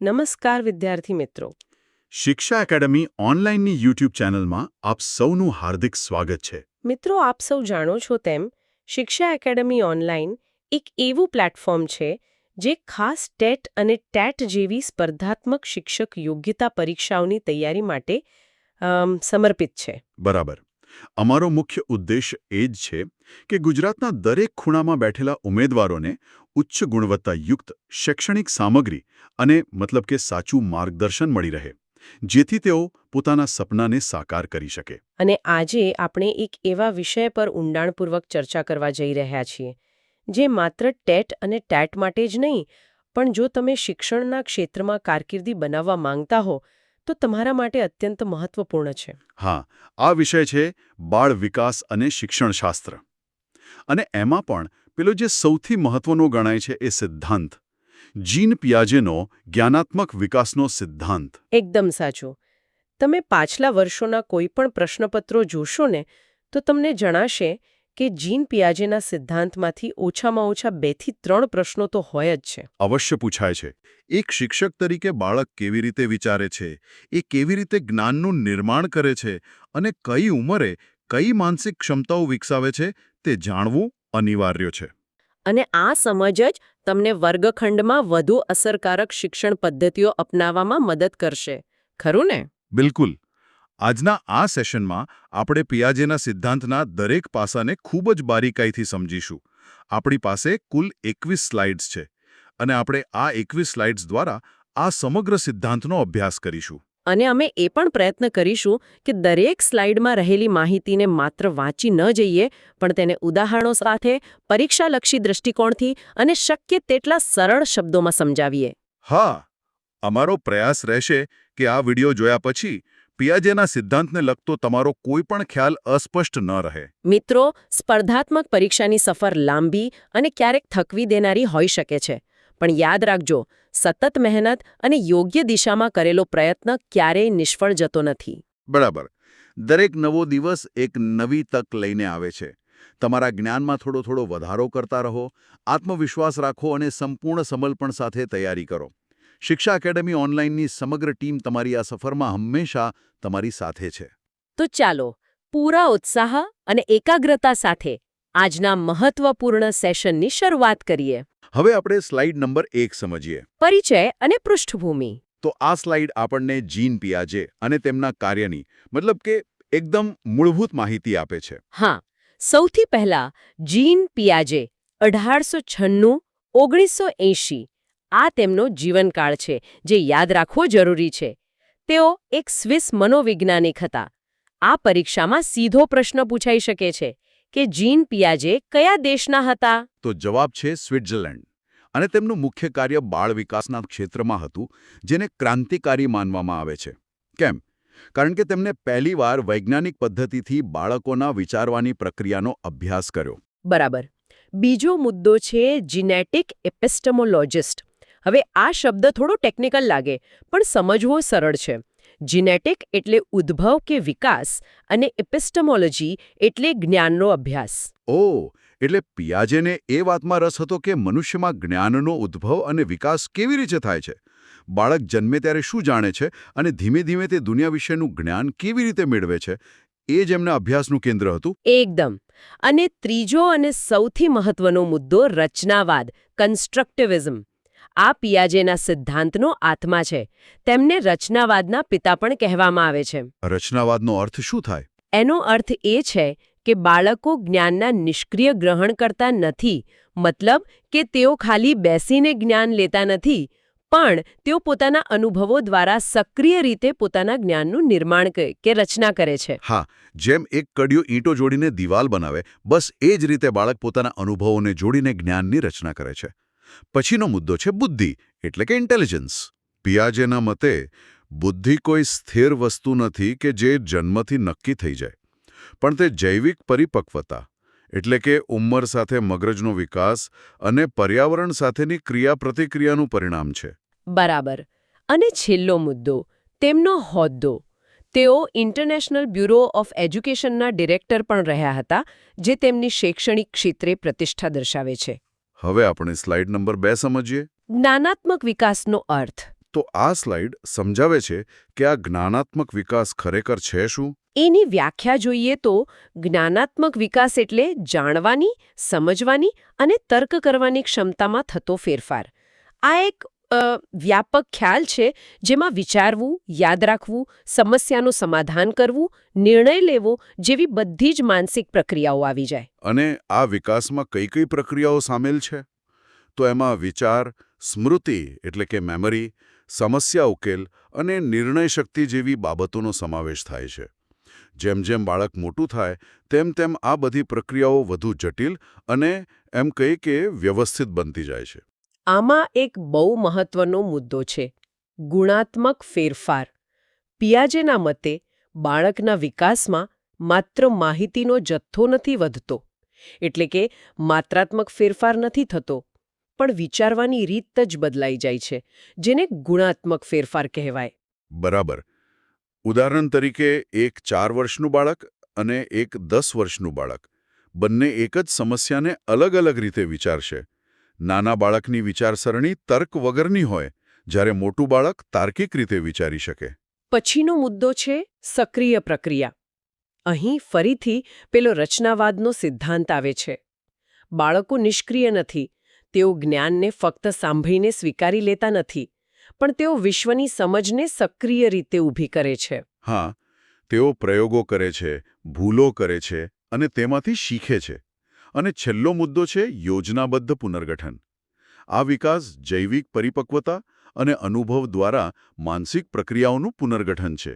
નમસ્કાર વિદ્યાર્થી મિત્રો. શિક્ષા એકેડમી ઓનલાઈનની યુટ્યુબ ચેનલમાં આપ સૌનું હાર્દિક સ્વાગત છે. મિત્રો, આપ સૌ જાણો છો તેમ શિક્ષા એકેડમી ઓનલાઈન એક એવું પ્લેટફોર્મ છે જે ખાસ ટેટ અને ટેટ જેવી સ્પર્ધાત્મક શિક્ષક યોગ્યતા પરીક્ષાઓની તૈયારી માટે સમર્પિત છે. બરાબર. અમારો મુખ્ય ઉદ્દેશ એ જ છે કે ગુજરાતના દરેક ખૂણામાં બેઠેલા ઉમેદવારોને ઉચ્ચ ગુણવત્તાયુક્ત શૈક્ષણિક સામગ્રી અને મતલબ કે સાચું માર્ગદર્શન મળી રહે, જેથી તેઓ પોતાના સપનાને સાકાર કરી શકે. અને આજે આપણે એક એવા વિષય પર ઊંડાણપૂર્વક ચર્ચા કરવા જઈ રહ્યા છીએ જે માત્ર ટેટ અને ટેટ માટે જ નહીં, પણ જો તમે શિક્ષણના ક્ષેત્રમાં કારકિર્દી બનાવવા માંગતા હો તો તમારા માટે અત્યંત મહત્વપૂર્ણ છે. હા, આ વિષય છે બાળ વિકાસ અને શિક્ષણશાસ્ત્ર. અને એમાં પણ પેલો જે સૌથી મહત્વનો ગણાય છે એ સિદ્ધાંત, જીન પિયાજેનો જ્ઞાનાત્મક વિકાસનો સિદ્ધાંત. એકદમ સાચું. તમે પાછલા વર્ષોના કોઈ પણ પ્રશ્નપત્રો જોશો ને તો તમને જણાશે કે જીન પિયાજેના સિદ્ધાંતમાંથી ઓછામાં ઓછા 2 થી 3 પ્રશ્નો તો હોય જ છે. અવશ્ય પૂછાય છે. એક શિક્ષક તરીકે બાળક કેવી રીતે વિચારે છે, એ કેવી રીતે જ્ઞાનનું નિર્માણ કરે છે અને કઈ ઉંમરે કઈ માનસિક ક્ષમતાઓ વિકસાવે છે તે જાણવું અનિવાર્ય છે. અને આ સમજ જ તમને વર્ગખંડમાં વધુ અસરકારક શિક્ષણ પદ્ધતિઓ અપનાવવામાં મદદ કરશે. ખરું ને? બિલકુલ. આજના આ સેશનમાં આપણે પિયાજેના સિદ્ધાંતના દરેક પાસાને ખૂબ જ બારીકાઈથી સમજીશું. આપણી પાસે કુલ 21 સ્લાઇડ્સ છે અને આપણે આ 21 સ્લાઇડ્સ દ્વારા આ સમગ્ર સિદ્ધાંતનો અભ્યાસ કરીશું. અને અમે એ પણ પ્રયત્ન કરીશું કે દરેક સ્લાઇડમાં રહેલી માહિતીને માત્ર વાંચી ન જઈએ, પણ તેને ઉદાહરણો સાથે પરીક્ષાલક્ષી દૃષ્ટિકોણથી અને શક્ય તેટલા સરળ શબ્દોમાં સમજાવીએ. હા, અમારો પ્રયાસ રહેશે કે આ વિડિયો જોયા પછી પિયાજેના સિદ્ધાંતને લગતો તમારો કોઈ પણ ખ્યાલ અસ્પષ્ટ ન રહે. મિત્રો, સ્પર્ધાત્મક પરીક્ષાની સફર લાંબી અને ક્યારેક થકવી દેનારી હોઈ શકે છે, પણ યાદ રાખજો, સતત મહેનત અને યોગ્ય દિશામાં કરેલો પ્રયત્ન ક્યારેય નિષ્ફળ જતો નથી. બરાબર. દરેક નવો દિવસ એક નવી તક લઈને આવે છે. તમારા જ્ઞાનમાં થોડો થોડો વધારો કરતા રહો, આત્મવિશ્વાસ રાખો અને સંપૂર્ણ સમર્પણ સાથે તૈયારી કરો. શિક્ષા એકેડમી ઓનલાઈનની સમગ્ર ટીમ તમારી આ સફરમાં હંમેશા તમારી સાથે છે. તો ચાલો, પૂરા ઉત્સાહ અને એકાગ્રતા સાથે આજના મહત્વપૂર્ણ સેશનની શરૂઆત કરીએ. હવે આપણે સ્લાઇડ નંબર 1 સમજીએ. પરિચય અને પૃષ્ઠભૂમિ. તો આ સ્લાઇડ આપણને જીન પિયાજે અને તેમના કાર્યની મતલબ કે એકદમ મૂળભૂત માહિતી આપે છે. હા, સૌથી પહેલા જીન પિયાજે 1896-1980 આ તેમનો જીવનકાળ છે, જે યાદ રાખવો જરૂરી છે. તેઓ એક સ્વિસ મનોવૈજ્ઞાનિક હતા. આ પરીક્ષામાં સીધો પ્રશ્ન પૂછાઈ શકે છે કે જીન પિયાજે કયા દેશના હતા? તો જવાબ છે સ્વિટ્ઝરલેન્ડ. અને તેમનું મુખ્ય કાર્ય બાળ વિકાસના ક્ષેત્રમાં હતું, જેને ક્રાંતિકારી માનવામાં આવે છે. કેમ? કારણ કે તેમને પહેલીવાર વૈજ્ઞાનિક પદ્ધતિથી બાળકોના વિચારવાની પ્રક્રિયાનો અભ્યાસ કર્યો. બરાબર. બીજો મુદ્દો છે જીનેટિક એપિસ્ટેમોલોજિસ્ટ. હવે આ શબ્દ થોડો ટેકનિકલ લાગે, પણ સમજવો સરળ છે. જીનેટિક એટલે ઉદ્ભવ કે વિકાસ અને એપિસ્ટેમોલોજી એટલે જ્ઞાનનો અભ્યાસ. ઓહ, એટલે પિયાજેને એ વાતમાં રસ હતો કે મનુષ્યમાં જ્ઞાનનો ઉદ્ભવ અને વિકાસ કેવી રીતે થાય છે. બાળક જન્મે ત્યારે શું જાણે છે અને ધીમે ધીમે તે દુનિયા વિશેનું જ્ઞાન કેવી રીતે મેળવે છે, એ જ એમના અભ્યાસનું કેન્દ્ર હતું. એકદમ. અને ત્રીજો અને સૌથી મહત્વનો મુદ્દો રચનાવાદ, કન્સ્ટ્રક્ટિવિઝમ. આ પિયાજેના સિદ્ધાંતનો આત્મા છે. તેમને રચનાવાદના પિતા પણ કહેવામાં આવે છે. રચનાવાદનો અર્થ શું થાય? એનો અર્થ એ છે કે બાળકો જ્ઞાનના નિષ્ક્રિય ગ્રહણ કરતા નથી, મતલબ કે તેઓ ખાલી બેસીને જ્ઞાન લેતા નથી, પણ તેઓ પોતાના અનુભવો દ્વારા સક્રિય રીતે પોતાના જ્ઞાનનું નિર્માણ કે રચના કરે છે. હા, જેમ એક કડિયો ઈંટો જોડીને દિવાલ બનાવે, બસ એ જ રીતે બાળક પોતાના અનુભવોને જોડીને જ્ઞાનની રચના કરે છે. પછીનો મુદ્દો છે બુદ્ધિ, એટલે કે ઇન્ટેલિજન્સ. પિયાજેના મતે બુદ્ધિ કોઈ સ્થિર વસ્તુ નથી કે જે જન્મથી નક્કી થઈ જાય, પણ તે જૈવિક પરિપક્વતા, એટલે કે ઉંમર સાથે મગજનો વિકાસ અને પર્યાવરણ સાથેની ક્રિયાપ્રતિક્રિયાનું પરિણામ છે. બરાબર. અને છેલ્લો મુદ્દો, તેમનો હોદ્દો. તેઓ ઇન્ટરનેશનલ બ્યુરો ઓફ એજ્યુકેશનના ડિરેક્ટર પણ રહ્યા હતા, જે તેમની શૈક્ષણિક ક્ષેત્રે પ્રતિષ્ઠા દર્શાવે છે. હવે આપણે સ્લાઇડ નંબર 2 સમજીએ. જ્ઞાનાત્મક વિકાસનો અર્થ. તો આ સ્લાઇડ સમજાવે છે કે આ જ્ઞાનાત્મક વિકાસ ખરેખર છે શું? એની વ્યાખ્યા જોઈએ તો જ્ઞાનાત્મક વિકાસ એટલે જાણવાની, સમજવાની અને તર્ક કરવાની ક્ષમતામાં થતો ફેરફાર. આ એક વ્યાપક ખ્યાલ છે જેમાં વિચારવું, યાદ રાખવું, સમસ્યાનું સમાધાન કરવું, નિર્ણય લેવો જેવી બધી જ માનસિક પ્રક્રિયાઓ આવી જાય. અને આ વિકાસમાં કઈ કઈ પ્રક્રિયાઓ સામેલ છે? તો એમાં વિચાર, સ્મૃતિ એટલે કે મેમરી, સમસ્યા ઉકેલ અને નિર્ણય શક્તિ જેવી બાબતોનો સમાવેશ થાય છે. જેમ જેમ બાળક મોટું થાય તેમ તેમ આ બધી પ્રક્રિયાઓ વધુ જટિલ અને એમ કહી કે વ્યવસ્થિત બનતી જાય છે. આમાં એક બહુ મહત્વનો મુદ્દો છે ગુણાત્મક ફેરફાર. પિયાજેના મતે બાળકના વિકાસમાં માત્ર માહિતીનો જથ્થો નથી વધતો, એટલે કે માત્રાત્મક ફેરફાર નથી થતો, પણ વિચારવાની રીત જ બદલાઈ જાય છે, જેને ગુણાત્મક ફેરફાર કહેવાય. બરાબર. ઉદાહરણ તરીકે એક 4 વર્ષનું બાળક અને એક 10 વર્ષનું બાળક બંને એક જ સમસ્યાને અલગ અલગ રીતે વિચારશે. નાના બાળકની વિચારસરણી તર્ક વગરની હોય, જ્યારે મોટું બાળક તાર્કિક રીતે વિચારી શકે. પછીનો મુદ્દો છે સક્રિય પ્રક્રિયા. અહીં ફરીથી પેલો રચનાવાદનો સિદ્ધાંત આવે છે. બાળકો નિષ્ક્રિય નથી. તેઓ જ્ઞાનને ફક્ત સાંભળીને સ્વીકારી લેતા નથી, પણ તેઓ વિશ્વની સમજને સક્રિય રીતે ઊભી કરે છે. હા, તેઓ પ્રયોગો કરે છે, ભૂલો કરે છે અને તેમાંથી શીખે છે. અને છેલ્લો મુદ્દો છે યોજનાબદ્ધ પુનર્ગઠન. આ વિકાસ જૈવિક પરિપક્વતા અને અનુભવ દ્વારા માનસિક પ્રક્રિયાઓનું પુનર્ગઠન છે.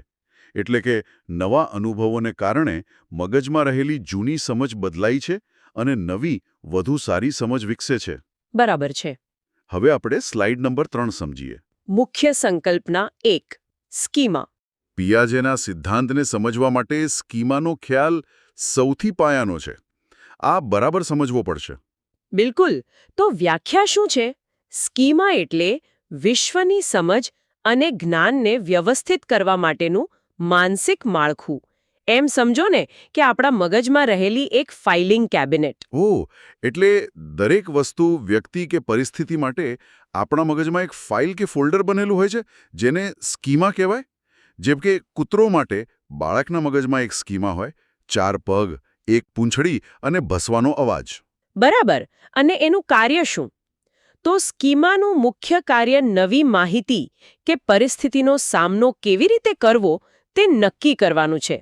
એટલે કે નવા અનુભવોને કારણે મગજમાં રહેલી જૂની સમજ બદલાઈ છે અને નવી, વધુ સારી સમજ વિકસે છે. બરાબર છે. હવે આપણે સ્લાઇડ નંબર 3 સમજીએ. મુખ્ય સંકલ્પના 1 સ્કીમા. પિયાજેના સિદ્ધાંતને સમજવા માટે સ્કીમાનો ખ્યાલ સૌથી પાયાનો છે. આ બરાબર સમજવો પડશે. બિલકુલ. તો વ્યાખ્યા શું છે? સ્કીમા એટલે વિશ્વની સમજ અને જ્ઞાનને વ્યવસ્થિત કરવા માટેનું માનસિક માળખું. એમ સમજો ને કે આપણા મગજમાં રહેલી એક ફાઇલિંગ કેબિનેટ. ઓહ, એટલે દરેક વસ્તુ, વ્યક્તિ કે પરિસ્થિતિ માટે આપણા મગજમાં એક ફાઇલ કે ફોલ્ડર બનેલું હોય છે, જેને સ્કીમા કહેવાય. જેમ કે કૂતરો માટે બાળકના મગજમાં એક સ્કીમા હોય: 4 પગ, એક પૂંછડી અને ભસવાનો અવાજ. બરાબર. અને એનું કાર્ય શું? તો સ્કીમાનું મુખ્ય કાર્ય નવી માહિતી કે પરિસ્થિતિનો સામનો કેવી રીતે કરવો તે નક્કી કરવાનું છે.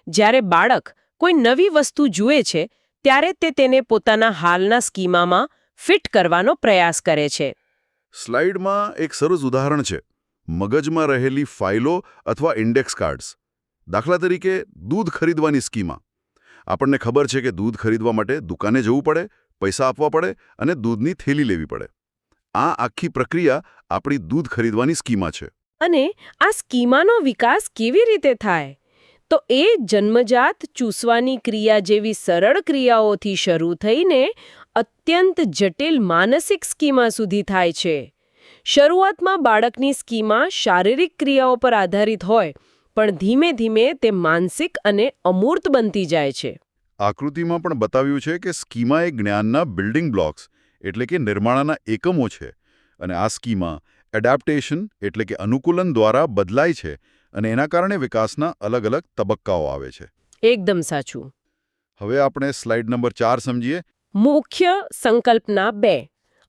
જ્યારે બાળક કોઈ નવી વસ્તુ જુએ છે ત્યારે તે તેને પોતાના હાલના સ્કીમામાં ફિટ કરવાનો પ્રયાસ કરે છે. સ્લાઇડમાં એક સરસ ઉદાહરણ છે: મગજમાં રહેલી ફાઇલો અથવા ઇન્ડેક્સ કાર્ડ્સ. દાખલા તરીકે દૂધ ખરીદવાની સ્કીમા. આપણને ખબર છે કે દૂધ ખરીદવા માટે દુકાને જવું પડે, પૈસા આપવા પડે અને દૂધની થેલી લેવી પડે. આ આખી પ્રક્રિયા આપણી દૂધ ખરીદવાની સ્કીમા છે. અને આ સ્કીમાનો વિકાસ કેવી રીતે થાય? તો એ જન્મજાત ચૂસવાની ક્રિયા જેવી સરળ ક્રિયાઓથી શરૂ થઈને અત્યંત જટિલ માનસિક સ્કીમા સુધી થાય છે. શરૂઆતમાં બાળકની સ્કીમા શારીરિક ક્રિયાઓ પર આધારિત હોય, પણ ધીમે ધીમે તે માનસિક અને અમૂર્ત બનતી જાય છે. આકૃતિમાં પણ બતાવ્યું છે કે સ્કીમા એ જ્ઞાનના બિલ્ડિંગ બ્લોક્સ એટલે કે નિર્માણના એકમો છે. અને આ સ્કીમા એડેપ્ટેશન એટલે કે અનુકૂલન દ્વારા બદલાય છે અને એના કારણે વિકાસના અલગ અલગ તબક્કાઓ આવે છે. એકદમ સાચું. હવે આપણે સ્લાઇડ નંબર 4 સમજીએ. મુખ્ય સંકલ્પના 2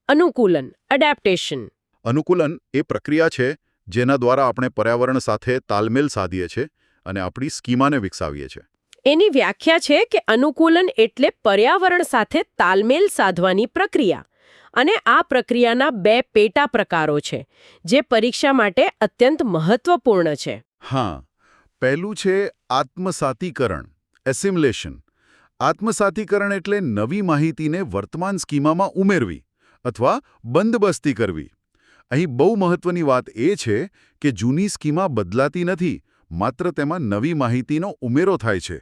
અનુકૂલન એડેપ્ટેશન. અનુકૂલન એ પ્રક્રિયા છે જેના દ્વારા આપણે પર્યાવરણ સાથે તાલમેલ સાધીએ છીએ અને આપણી સ્કીમાને વિકસાવીએ છીએ. એની વ્યાખ્યા છે કે અનુકૂલન એટલે પર્યાવરણ સાથે તાલમેલ સાધવાની પ્રક્રિયા. અને આ પ્રક્રિયાના 2 પેટા પ્રકારો છે જે પરીક્ષા માટે અત્યંત મહત્વપૂર્ણ છે. હા, પહેલું છે આત્મસાતીકરણ, એસિમ્યુલેશન. આત્મસાતીકરણ એટલે નવી માહિતીને વર્તમાન સ્કીમામાં ઉમેરવી અથવા બંદબસ્તી કરવી. અહીં બહુ મહત્વની વાત એ છે કે જૂની સ્કીમા બદલાતી નથી, માત્ર તેમાં નવી માહિતીનો ઉમેરો થાય છે.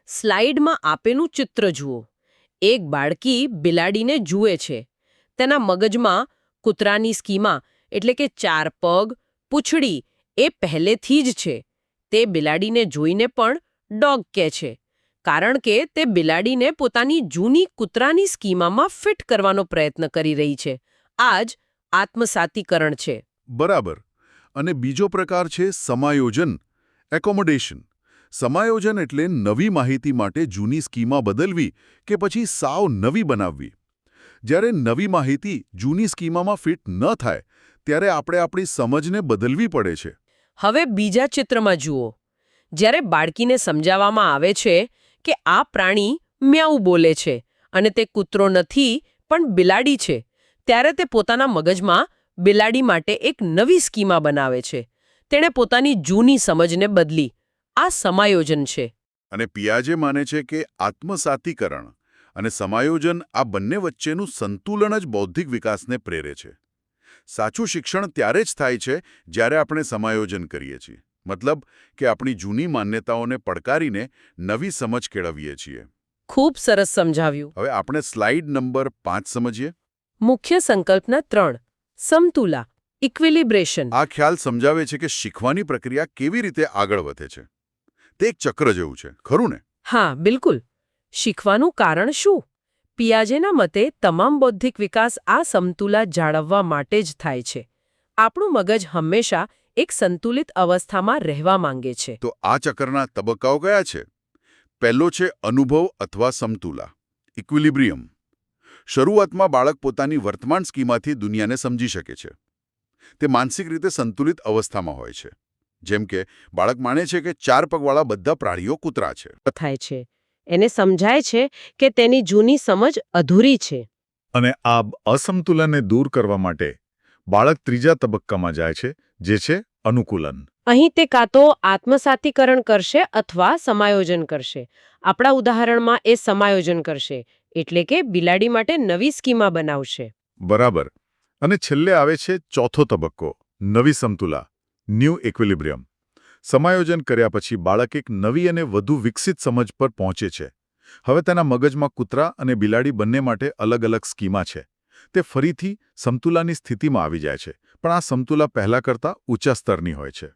સ્લાઇડમાં આપેલું ચિત્ર જુઓ. એક બાળકી બિલાડીને જુએ છે. તેના મગજમાં કૂતરાની સ્કીમા એટલે કે 4 પગ, પૂંછડી એ પહેલેથી જ છે. તે બિલાડીને જોઈને પણ ડોગ કહે છે, કારણ કે તે બિલાડીને પોતાની જૂની કૂતરાની સ્કીમામાં ફિટ કરવાનો પ્રયત્ન કરી રહી છે. આ જ આત્મસાતીકરણ છે. બરાબર. અને બીજો પ્રકાર છે સમાયોજન, એકોમોડેશન. સમાયોજન એટલે નવી માહિતી માટે જૂની સ્કીમા બદલવી કે પછી સાવ નવી બનાવવી. જ્યારે નવી માહિતી જૂની સ્કીમામાં ફિટ ન થાય ત્યારે આપણે આપણી સમજને બદલવી પડે છે. હવે બીજા ચિત્રમાં જુઓ. જ્યારે બાળકીને સમજાવવામાં આવે છે કે આ પ્રાણી મ્યાઉ બોલે છે અને તે કૂતરો નથી પણ બિલાડી છે, ત્યારે તે પોતાના મગજમાં બિલાડી માટે એક નવી સ્કીમા બનાવે છે. તેણે પોતાની જૂની સમજને બદલી. આ સમાયોજન છે. અને પિયાજે માને છે કે આત્મસાતીકરણ અને સમાયોજન આ બંને વચ્ચેનું સંતુલન જ બૌદ્ધિક વિકાસને પ્રેરે છે. સાચું શિક્ષણ ત્યારે જ થાય છે જ્યારે આપણે સમાયોજન કરીએ છીએ. મતલબ કે આપણી જૂની માન્યતાઓને પડકારીને નવી સમજ કેળવીએ છીએ. ખૂબ સરસ સમજાવ્યું. હવે આપણે સ્લાઇડ નંબર 5 સમજીએ. મુખ્ય સંકલ્પના 3 સમતુલા, ઇક્વિલિબ્રેશન. આ ખ્યાલ સમજાવે છે કે શીખવાની પ્રક્રિયા કેવી રીતે આગળ વધે છે. તે એક ચક્ર જેવું છે, ખરું ને? હા, બિલકુલ. શીખવાનું કારણ શું? પિયાજેના મતે તમામ બૌદ્ધિક વિકાસ આ સમતુલા જાળવવા માટે જ થાય છે. આપણું મગજ હંમેશા એક સંતુલિત અવસ્થામાં રહેવા માંગે છે. તો આ ચક્રના તબક્કાઓ કયા છે? પહેલો છે અનુભવ અથવા સમતુલા, ઇક્વિલિબ્રિયમ. શરૂઆતમાં બાળક પોતાની વર્તમાન સ્કીમાથી દુનિયાને સમજી શકે છે. તે માનસિક રીતે સંતુલિત અવસ્થામાં હોય છે. જેમ કે બાળક માને છે કે 4 પગવાળા બધા પ્રાણીઓ કૂતરા છે. થાય છે. એને સમજાય છે કે તેની જૂની સમજ અધૂરી છે. અને આ અસમતુલનને દૂર કરવા માટે બાળક ત્રીજા તબક્કામાં જાય છે, જે છે અનુકૂલન. અહીં તે કાં તો આત્મસાતીકરણ કરશે અથવા સમાયોજન કરશે. આપણા ઉદાહરણમાં એ સમાયોજન કરશે, એટલે કે બિલાડી માટે નવી સ્કીમા બનાવશે. બરાબર. અને છેલ્લે આવે છે ચોથો તબક્કો, નવી સમતુલા, ન્યૂ ઇક્વિલિબ્રિયમ. સમાયોજન કર્યા પછી બાળક એક નવી અને વધુ વિકસિત સમજ પર પહોંચે છે. હવે તેના મગજમાં કૂતરા અને બિલાડી બંને માટે અલગ અલગ સ્કીમા છે. તે ફરીથી સમતુલાની સ્થિતિમાં આવી જાય છે, પણ આ સમતુલા પહેલા કરતાં ઊંચા સ્તરની હોય છે.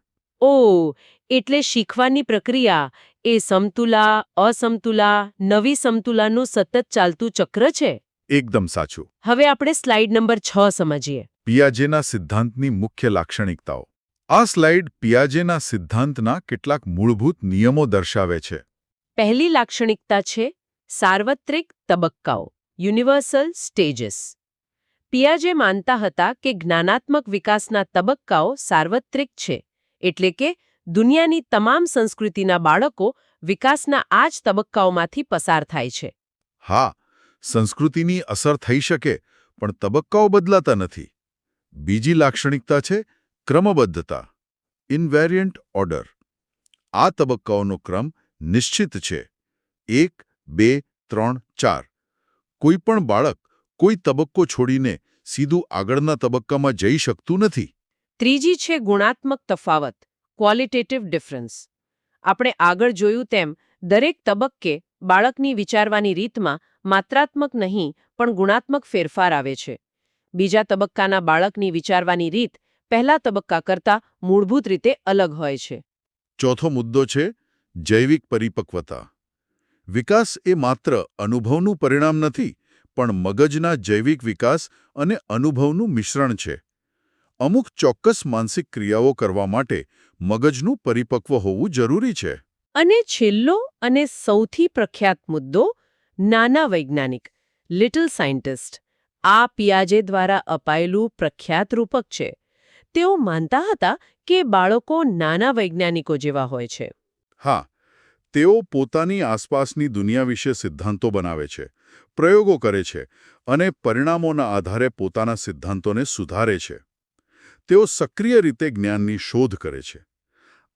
ઓહ, એટલે શીખવાની પ્રક્રિયા એ સમતુલા, અસમતુલા, નવી સમતુલાનું સતત ચાલતું ચક્ર છે. એકદમ સાચું. હવે આપણે સ્લાઇડ નંબર 6 સમજીએ. પિયાજેના સિદ્ધાંતની મુખ્ય લાક્ષણિકતાઓ. આ સ્લાઇડ પિયાજેના સિદ્ધાંતના કેટલાક મૂળભૂત નિયમો દર્શાવે છે. પહેલી લાક્ષણિકતા છે સાર્વત્રિક તબક્કાઓ, યુનિવર્સલ સ્ટેજીસ. પિયાજે માનતા હતા કે જ્ઞાનાત્મક વિકાસના તબક્કાઓ સાર્વત્રિક છે, એટલે કે દુનિયાની તમામ સંસ્કૃતિના બાળકો વિકાસના આ જ તબક્કાઓમાંથી પસાર થાય છે. હા, સંસ્કૃતિની અસર થઈ શકે, પણ તબક્કાઓ બદલાતા નથી. બીજી લાક્ષણિકતા છે ક્રમબદ્ધતા, ઇન્વેરિયન્ટ ઓર્ડર. આ તબક્કાઓનો ક્રમ નિશ્ચિત છે. 1, 2, 3, 4. કોઈ પણ બાળક કોઈ તબક્કો છોડીને સીધું આગળના તબક્કામાં જઈ શકતું નથી. ત્રીજી છે ગુણાત્મક તફાવત, ક્વોલિટેટિવ ડિફરન્સ. આપણે આગળ જોયું તેમ દરેક તબક્કે બાળકની વિચારવાની રીતમાં માત્રાત્મક નહીં પણ ગુણાત્મક ફેરફાર આવે છે. બીજા તબક્કાના બાળકની વિચારવાની રીત પહેલા તબક્કા કરતાં મૂળભૂત રીતે અલગ હોય છે. ચોથો મુદ્દો છે જૈવિક પરિપક્વતા. વિકાસ એ માત્ર અનુભવનું પરિણામ નથી, પણ મગજના જૈવિક વિકાસ અને અનુભવનું મિશ્રણ છે. અમુક ચોક્કસ માનસિક ક્રિયાઓ કરવા માટે મગજનું પરિપક્વ હોવું જરૂરી છે. અને છેલ્લો અને સૌથી પ્રખ્યાત મુદ્દો નાના વૈજ્ઞાનિક, લિટલ સાયન્ટિસ્ટ. આ પિયાજે દ્વારા અપાયેલું પ્રખ્યાત રૂપક છે. તેઓ માનતા હતા કે બાળકો નાના વૈજ્ઞાનિકો જેવા હોય છે. હા, તેઓ પોતાની આસપાસની દુનિયા વિશે સિદ્ધાંતો બનાવે છે, પ્રયોગો કરે છે અને પરિણામોના આધારે પોતાના સિદ્ધાંતોને સુધારે છે. તેઓ સક્રિય રીતે જ્ઞાનની શોધ કરે છે.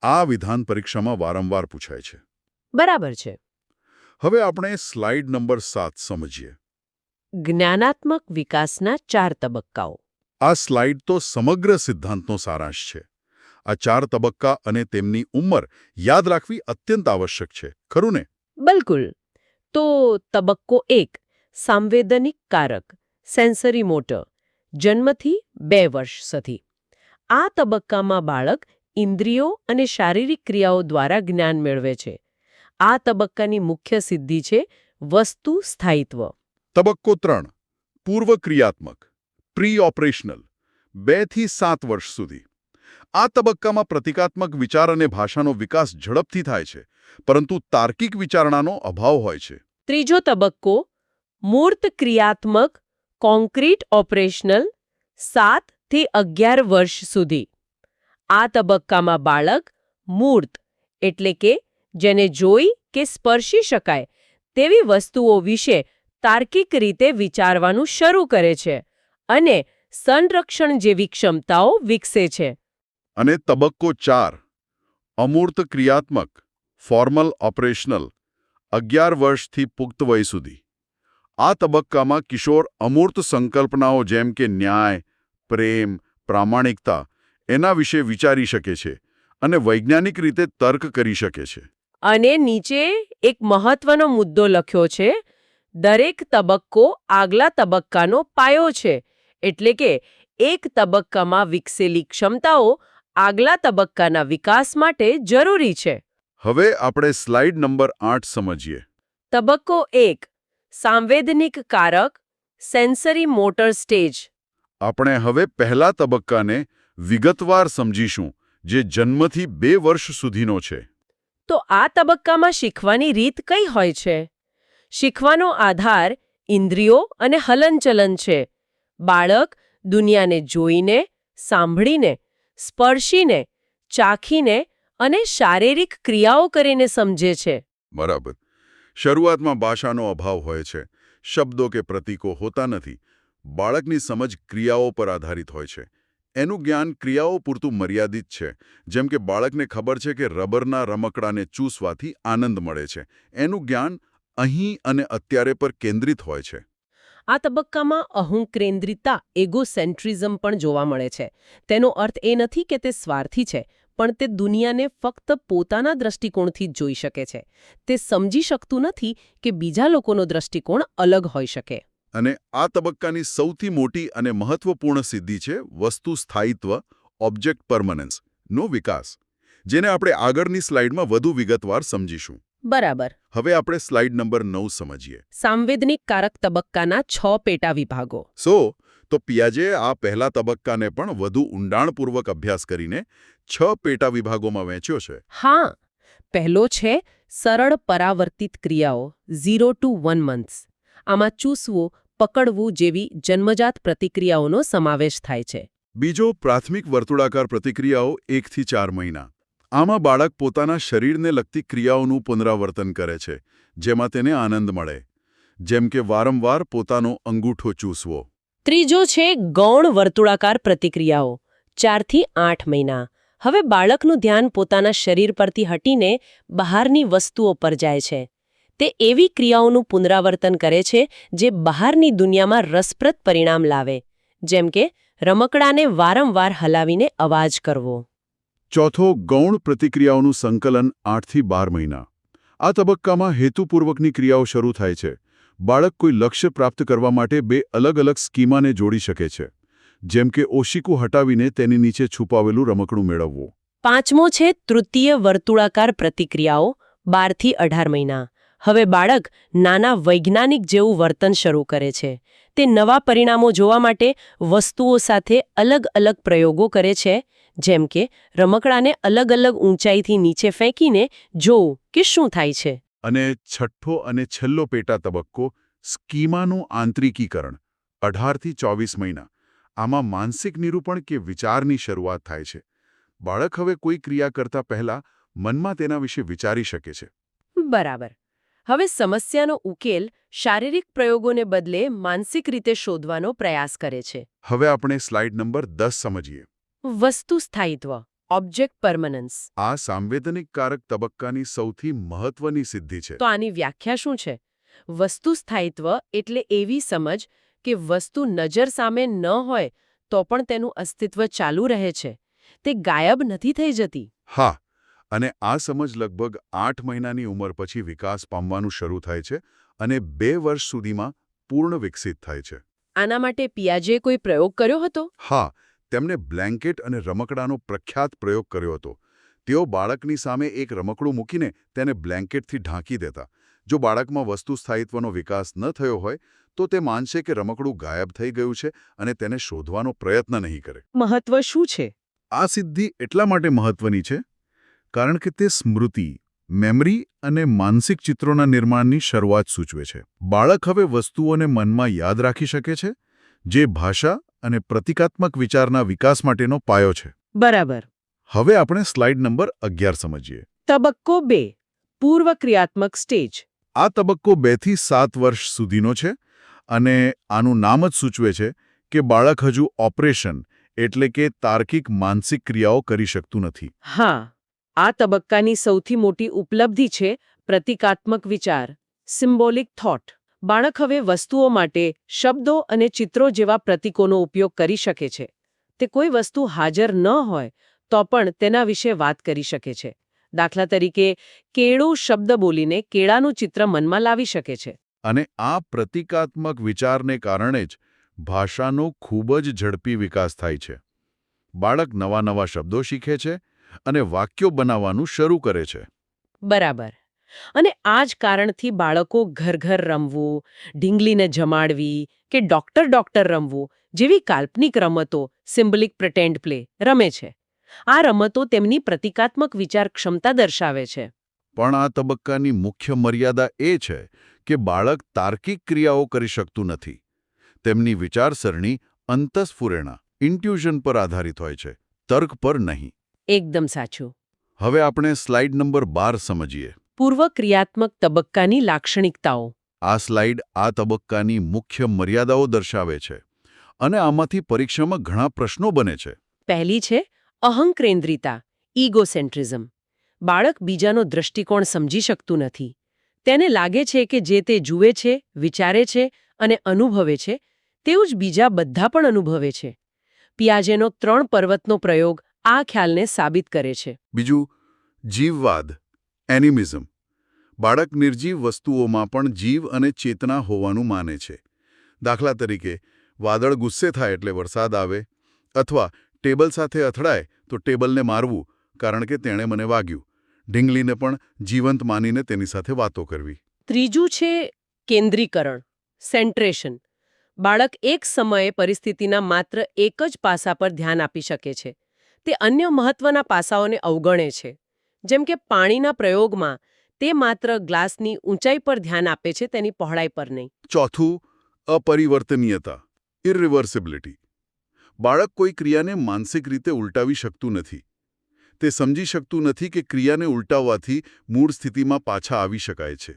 આ વિધાન પરીક્ષામાં વારંવાર પૂછાય છે. બરાબર છે. હવે આપણે સ્લાઇડ નંબર 7 સમજીએ. જ્ઞાનાત્મક વિકાસના 4 તબક્કાઓ. આ સ્લાઇડ તો સમગ્ર સિદ્ધાંતનો સારાંશ છે. આ 4 તબક્કા અને તેમની ઉંમર યાદ રાખવી અત્યંત આવશ્યક છે, ખરું ને? બિલકુલ. તો તબક્કો 1, સાંવેદનિક કારક, સેન્સરી મોટર, જન્મથી 2 વર્ષ સુધી. આ તબક્કામાં બાળક ઇન્દ્રિયો અને શારીરિક ક્રિયાઓ દ્વારા જ્ઞાન મેળવે છે. આ તબક્કાની મુખ્ય સિદ્ધિ છે વસ્તુ સ્થાયિત્વ. તબક્કો 3, પૂર્વ ક્રિયાત્મક, પ્રી ઓપરેશનલ, 2 થી 7 વર્ષ સુધી. આ તબક્કામાં પ્રતિકાત્મક વિચાર અને ભાષાનો વિકાસ ઝડપથી થાય છે, પરંતુ તાર્કિક વિચારણાનો અભાવ હોય છે. ત્રીજો તબક્કો મૂર્ત ક્રિયાત્મક કોન્ક્રીટ ઓપરેશનલ 7 થી 11 વર્ષ સુધી. આ તબક્કામાં બાળક મૂર્ત એટલે કે જેને જોઈ કે સ્પર્શી શકાય તેવી વસ્તુઓ વિશે તાર્કિક રીતે વિચારવાનું શરૂ કરે છે અને સંરક્ષણ જેવી ક્ષમતાઓ વિકસે છે. અને તબક્કો 4 અમૂર્ત ક્રિયાત્મક ફોર્મલ ઓપરેશનલ 11 વર્ષથી પુખ્ત વય સુધી. આ તબક્કામાં કિશોર અમૂર્ત સંકલ્પનાઓ જેમ કે ન્યાય, પ્રેમ, પ્રામાણિકતા એના વિશે વિચારી શકે છે અને વૈજ્ઞાનિક રીતે તર્ક કરી શકે છે. અને નીચે એક મહત્વનો મુદ્દો લખ્યો છે, દરેક તબક્કો આગલા તબક્કાનો પાયો છે. એટલે કે એક તબક્કામાં વિકસેલી ક્ષમતાઓ આગલા તબક્કાના વિકાસ માટે જરૂરી છે. હવે આપણે સ્લાઇડ નંબર 8 સમજીએ. તબક્કો 1 સાંવેદનિક કારક સેન્સરી મોટર સ્ટેજ. આપણે હવે પહેલા તબક્કાને વિગતવાર સમજીશું, જે જન્મથી 2 વર્ષ સુધીનો છે. તો આ તબક્કામાં શીખવાની રીત કઈ હોય છે? શીખવાનો આધાર ઇન્દ્રિયો અને હલનચલન છે. બાળક દુનિયાને જોઈને, સાંભળીને, સ્પર્શીને, ચાખીને અને શારીરિક ક્રિયાઓ કરીને સમજે છે. બરાબર. શરૂઆતમાં ભાષાનો અભાવ હોય છે, શબ્દો કે પ્રતીકો હોતા નથી. બાળકની સમજ ક્રિયાઓ પર આધારિત હોય છે. એનું જ્ઞાન ક્રિયાઓ પૂરતું મર્યાદિત છે. જેમ કે બાળકને ખબર છે કે રબરના રમકડાને ચૂસવાથી આનંદ મળે છે. એનું જ્ઞાન અહીં અને અત્યારે પર કેન્દ્રિત હોય છે. આ તબક્કામાં અહંકેન્દ્રિતા એગોસેન્ટ્રિઝમ પણ જોવા મળે છે. તેનો અર્થ એ નથી કે તે સ્વાર્થી છે, પણ તે દુનિયાને ફક્ત પોતાના દ્રષ્ટિકોણથી જ જોઈ શકે છે. તે સમજી શકતું નથી કે બીજા લોકોનો દ્રષ્ટિકોણ અલગ હોઈ શકે. અને આ તબક્કાની સૌથી મોટી અને મહત્વપૂર્ણ સિદ્ધિ છે વસ્તુ સ્થાયિત્વ ઓબ્જેક્ટ પરમનન્સ નો વિકાસ, જેને આપણે આગળની સ્લાઇડમાં વધુ વિગતવાર સમજીશું. બરાબર. હવે આપણે સ્લાઇડ નંબર 9 સમજીએ. સાંવેદનિક કારક તબક્કાના 6 પેટા વિભાગો. તો પિયાજે આ પહેલા તબક્કાને પણ વધુ ઊંડાણપૂર્વક અભ્યાસ કરીને 6 પેટા વિભાગોમાં વહેંચ્યો છે. હા, પહેલો છે સરળ પરાવર્તિત ક્રિયાઓ 0 to 1 months. આમાં ચૂસવું, પકડવું જેવી જન્મજાત પ્રતિક્રિયાઓનો સમાવેશ થાય છે. બીજો પ્રાથમિક વર્તુળાકાર પ્રતિક્રિયાઓ 1 થી 4 મહિના. આમાં બાળક પોતાના શરીરને લગતી ક્રિયાઓનું પુનરાવર્તન કરે છે, જેમાં તેને આનંદ મળે. જેમ કે વારંવાર પોતાનો અંગૂઠો ચૂસવો. ત્રીજો છે ગૌણ વર્તુળાકાર પ્રતિક્રિયાઓ 4 થી 8 મહિના. હવે બાળકનું ધ્યાન પોતાના શરીર પરથી હટીને બહારની વસ્તુઓ પર જાય છે. તે એવી ક્રિયાઓનું પુનરાવર્તન કરે છે જે બહારની દુનિયામાં રસપ્રદ પરિણામ લાવે, જેમ કે રમકડાને વારંવાર હલાવીને અવાજ કરવો. ચોથો ગૌણ પ્રતિક્રિયાઓનું સંકલન 8 થી 12 મહિના. આ તબક્કામાં હેતુપૂર્વકની ક્રિયાઓ શરૂ થાય છે. બાળક કોઈ લક્ષ્ય પ્રાપ્ત કરવા માટે 2 અલગ અલગ સ્કીમાને જોડી શકે છે, જેમ કે ઓશિકું હટાવીને તેની નીચે છુપાવેલું રમકડું મેળવવું. પાંચમો છે તૃતીય વર્તુળાકાર પ્રતિક્રિયાઓ 12 થી 18 મહિના. હવે બાળક નાના વૈજ્ઞાનિક જેવું વર્તન શરૂ કરે છે. તે નવા પરિણામો જોવા માટે વસ્તુઓ સાથે અલગ અલગ પ્રયોગો કરે છે, જેમ કે રમકડાને અલગ અલગ ઊંચાઈથી નીચે ફેંકીને જોવું કે શું થાય છે. અને છઠ્ઠો અને છેલ્લો પેટા તબક્કો સ્કીમાનું આંતરિકીકરણ 18 થી 24 મહિના. આમાં માનસિક નિરૂપણ કે વિચારની શરૂઆત થાય છે. બાળક હવે કોઈ ક્રિયા કરતા પહેલા મનમાં તેના વિશે વિચારી શકે છે. બરાબર. હવે સમસ્યાનો ઉકેલ શારીરિક પ્રયોગોને બદલે માનસિક રીતે શોધવાનો પ્રયાસ કરે છે. હવે આપણે સ્લાઇડ નંબર 10 સમજીએ. વસ્તુ સ્થાયિત્વ ઓબ્જેક્ટ પરમનન્સ. આ સાંવેદનિક કારક તબક્કાની સૌથી મહત્વની સિદ્ધિ છે. તો આની વ્યાખ્યા શું છે? વસ્તુ સ્થાયિત્વ એટલે એવી સમજ કે વસ્તુ નજર સામે ન હોય તો પણ તેનું અસ્તિત્વ ચાલુ રહે છે. તે ગાયબ નથી થઈ જતી. હા, અને આ સમજ લગભગ 8 મહિનાની ઉંમર પછી વિકાસ પામવાનું શરૂ થાય છે અને 2 વર્ષ સુધીમાં પૂર્ણ વિકસિત થાય છે. આના માટે પિયાજેએ કોઈ પ્રયોગ કર્યો હતો? હા, તેમણે બ્લેન્કેટ અને રમકડાનો પ્રખ્યાત પ્રયોગ કર્યો હતો. તેઓ બાળકની સામે એક રમકડું મૂકીને તેને બ્લેન્કેટથી ઢાંકી દેતા. જો બાળકમાં વસ્તુ સ્થાયિત્વનો વિકાસ ન થયો હોય તો તે માનશે કે રમકડું ગાયબ થઈ ગયું છે અને તેને શોધવાનો પ્રયત્ન નહીં કરે. મહત્વ શું છે? આ સિદ્ધિ એટલા માટે મહત્વની છે કારણ કે તે સ્મૃતિ, મેમરી અને માનસિક ચિત્રોના નિર્માણની શરૂઆત સૂચવે છે. બાળક હવે વસ્તુઓને મનમાં યાદ રાખી શકે છે, જે ભાષા અને પ્રતિકાત્મક વિચારના વિકાસ માટેનો પાયો છે. બરાબર. હવે આપણે સ્લાઇડ નંબર 11 સમજીએ. તબક્કો 2 પૂર્વ ક્રિયાત્મક સ્ટેજ. આ તબક્કો 2 થી 7 વર્ષ સુધીનો છે અને આનું નામ જ સૂચવે છે કે બાળક હજુ ઓપરેશન એટલે કે તાર્કિક માનસિક ક્રિયાઓ કરી શકતું નથી. હા, આ તબક્કાની સૌથી મોટી ઉપલબ્ધિ છે પ્રતિકાત્મક વિચાર, સિમ્બોલિક થોટ. બાળક હવે વસ્તુઓ માટે શબ્દો અને ચિત્રો જેવા પ્રતીકોનો ઉપયોગ કરી શકે છે. તે કોઈ વસ્તુ હાજર ન હોય તો પણ તેના વિશે વાત કરી શકે છે. દાખલા તરીકે, કેળું શબ્દ બોલીને કેળાનું ચિત્ર મનમાં લાવી શકે છે. અને આ પ્રતિકાત્મક વિચારને કારણે જ ભાષાનો ખૂબ જ ઝડપી વિકાસ થાય છે. બાળક નવા નવા શબ્દો શીખે છે અને વાક્યો બનાવવાનું શરૂ કરે છે. બરાબર. અને આ જ કારણથી બાળકો ઘર રમવું, ઢીંગલીને જમાડવી કે ડોક્ટર રમવું જેવી કાલ્પનિક રમતો, સિમ્બોલિક પ્રિટેન્ડ પ્લે, રમે છે. આ રમતો તેમની પ્રતિકાત્મક વિચાર ક્ષમતા દર્શાવે છે. પણ આ તબક્કાની મુખ્ય મર્યાદા એ છે કે બાળક તાર્કિક ક્રિયાઓ કરી શકતું નથી. તેમની વિચારસરણી અંતસ્ફુરેણા, ઇન્ટ્યુઝન પર આધારિત હોય છે, તર્ક પર નહીં. એકદમ સાચું. હવે આપણે સ્લાઇડ નંબર 12 સમજીએ. પૂર્વ ક્રિયાત્મક તબક્કાની લાક્ષણિકતાઓ. આ સ્લાઇડ આ તબક્કાની મુખ્ય મર્યાદાઓ દર્શાવે છે અને આમાંથી પરીક્ષામાં ઘણા પ્રશ્નો બને છે. પહેલી છે અહંકેન્દ્રિતા, ઇગોસેન્ટ્રિઝમ. બાળક બીજાનો દૃષ્ટિકોણ સમજી શકતું નથી. તેને લાગે છે કે જે તે જુએ છે, વિચારે છે અને અનુભવે છે તેવું જ બીજા બધા પણ અનુભવે છે. પિયાજેનો 3 પર્વતનો પ્રયોગ આ ખ્યાલને સાબિત કરે છે. બીજું, જીવવાદ, એનિમિઝમ. બાળક નિર્જીવ વસ્તુઓમાં પણ જીવ અને ચેતના હોવાનું માને છે. દાખલા તરીકે, વાદળ ગુસ્સે થાય એટલે વરસાદ આવે, અથવા ટેબલ સાથે અથડાય તો ટેબલને મારવું કારણ કે તેણે મને વાગ્યું. ઢીંગલીને પણ જીવંત માનીને તેની સાથે વાતો કરવી. ત્રીજું છે કેન્દ્રીકરણ, સેન્ટ્રેશન. બાળક એક સમયે પરિસ્થિતિના માત્ર એક જ પાસા પર ધ્યાન આપી શકે છે. તે અન્ય મહત્વના પાસાઓને અવગણે છે. જેમ કે પાણીના પ્રયોગમાં તે માત્ર ગ્લાસની ઊંચાઈ પર ધ્યાન આપે છે, તેની પહોળાઈ પર નહીં. ચોથું, અપરિવર્તનીયતા, ઇરિવર્સિબિલિટી. બાળક કોઈ ક્રિયાને માનસિક રીતે ઉલટાવી શકતું નથી. તે સમજી શકતું નથી કે ક્રિયાને ઉલટાવવાથી મૂળ સ્થિતિમાં પાછા આવી શકાય છે.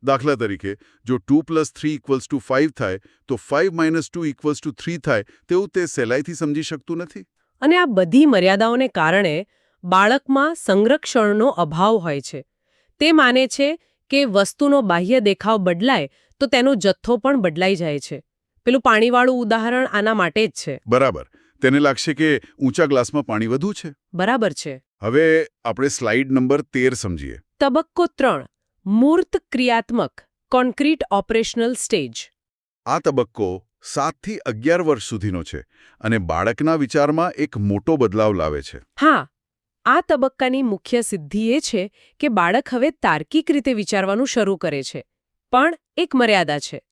દાખલા તરીકે, જો 2 + 3 = 5 થાય તો 5 - 2 = 3 થાય તેવું તે સહેલાઈથી સમજી શકતું નથી. અને આ બધી મર્યાદાઓને કારણે બાળકમાં સંરક્ષણનો અભાવ હોય છે. તે માને છે કે વસ્તુનો બાહ્ય દેખાવ બદલાય તો તેનો જથ્થો પણ બદલાઈ જાય છે. પેલું પાણીવાળું ઉદાહરણ આના માટે જ છે. બરાબર. તેને લાગશે કે ઊંચા ગ્લાસમાં પાણી વધુ છે. બરાબર છે. હવે આપણે સ્લાઇડ નંબર 13 સમજીએ. તબક્કો 3 મૂર્ત ક્રિયાત્મક, કોન્ક્રીટ ઓપરેશનલ સ્ટેજ. આ તબક્કો 7 થી 11 વર્ષ સુધીનો છે અને બાળકના વિચારમાં એક મોટો બદલાવ લાવે છે. હા, આ તબક્કાની મુખ્ય સિદ્ધિ એ છે કે બાળક હવે તાર્કિક રીતે વિચારવાનું શરૂ કરે છે. પણ એક મર્યાદા છે.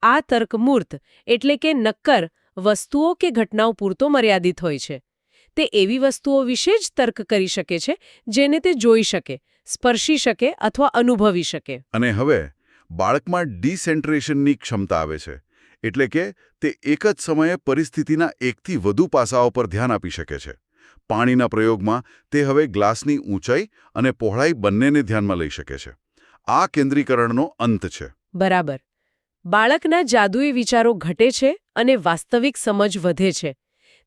આ તર્ક મૂર્ત એટલે કે નક્કર વસ્તુઓ કે ઘટનાઓ પૂરતો મર્યાદિત હોય છે. તે એવી વસ્તુઓ વિશે જ તર્ક કરી શકે છે જેને તે જોઈ શકે, સ્પર્શી શકે અથવા અનુભવી શકે. અને હવે બાળકમાં ડિસેન્ટ્રેશનની ક્ષમતા આવે છે. એટલે કે તે એક જ સમયે પરિસ્થિતિના એકથી વધુ પાસાઓ પર ધ્યાન આપી શકે છે. પાણીના પ્રયોગમાં તે હવે ગ્લાસની ઊંચાઈ અને પહોળાઈ બંનેને ધ્યાનમાં લઈ શકે છે. આ કેન્દ્રીકરણનો અંત છે. બરાબર. બાળકના જાદુઈ વિચારો ઘટે છે અને વાસ્તવિક સમજ વધે છે.